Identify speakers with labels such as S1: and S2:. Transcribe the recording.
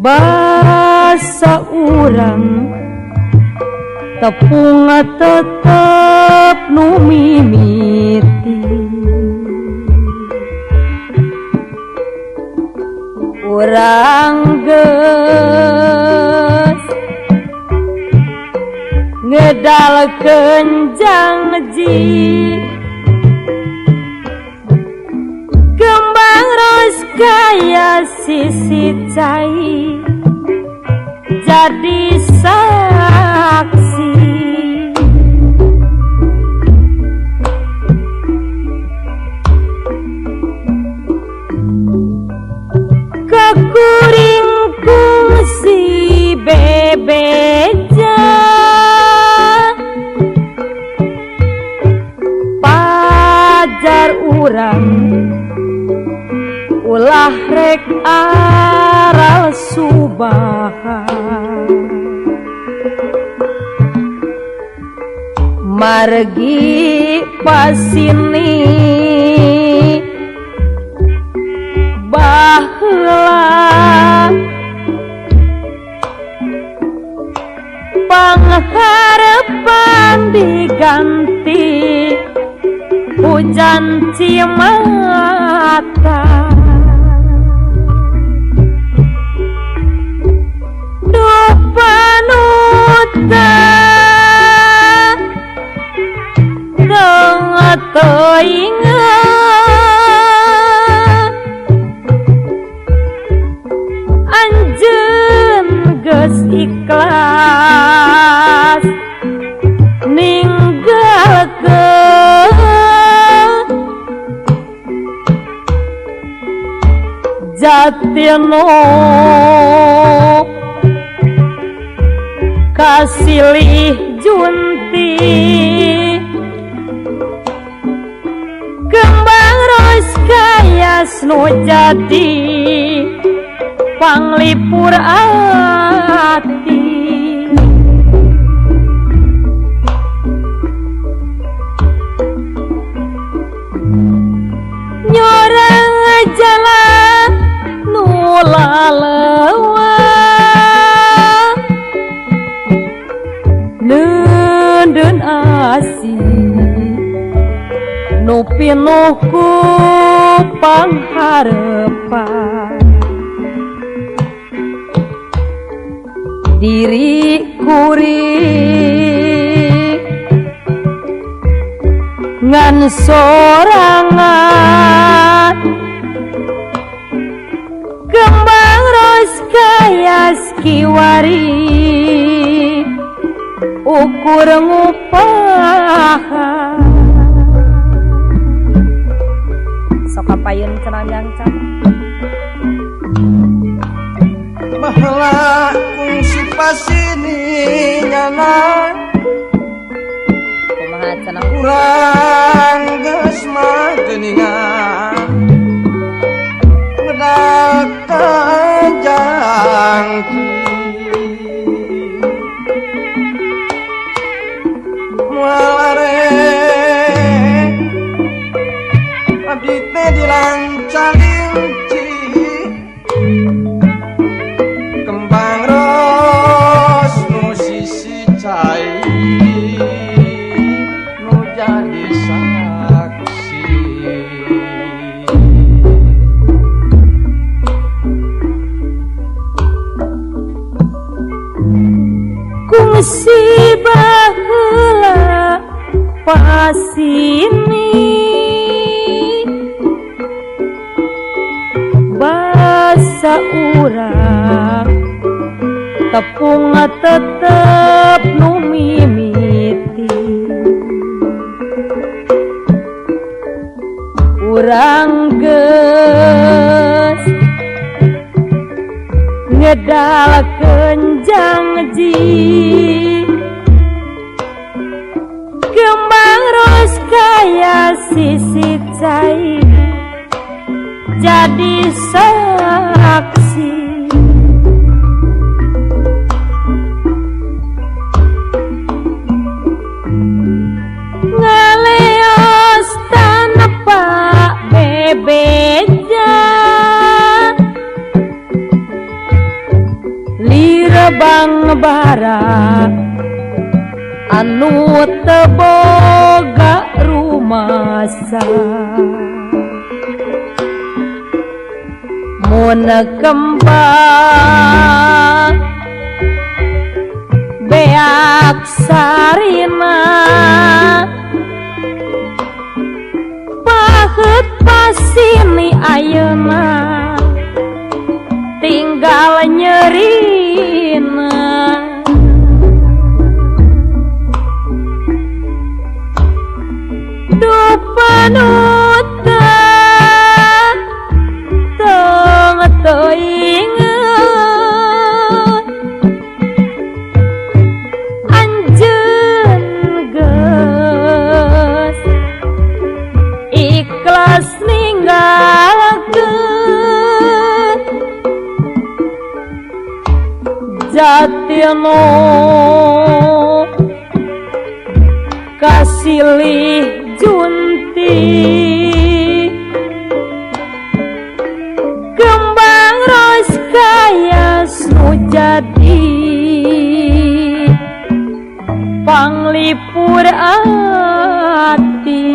S1: basa urang tepung tetep nu mimiti urang geus ngedalkeun janji kembang ros kaya sisi cai jadi saksi kekuring si bebeja pajar urang ulah rek aral subaha margi pasini baheula pangharepan diganti hujan cimata panuta dong ingat anjeun geus ikhlas ninggalkeun Jatino kasilih junti kembang ros kaya nu jadi panglipur ati nyorang jalan nu lalewa neundeun asih nu pinuh ku pangharepan diri kuring ngan sorangan kembang ros kaya kiwari ukur ngupahan sok kapayun cenandang can
S2: baheula fungsi pasini nyana
S1: kumaha cenah
S2: urang geus mah geuningan ngedalkeun janji mualarek abdi teh dilancalinci kembang ros nu sisi cai nu jadi saksi
S1: kungsi baheula pasini basa urang tepung tetep nu mimiti urang geus ngedalkeun janji kembang ros kaya sisi cai jadi saksi ngaleos tanpa bebeja Bang bara anu teboga rumasa mun kembang beak sarina pahet pasini ayeuna tinggal nyerina dupanuta tong inget anjeun geus ikhlas ninggalkeun Jatino kasilih junti kembang ros kaya sujati panglipur ati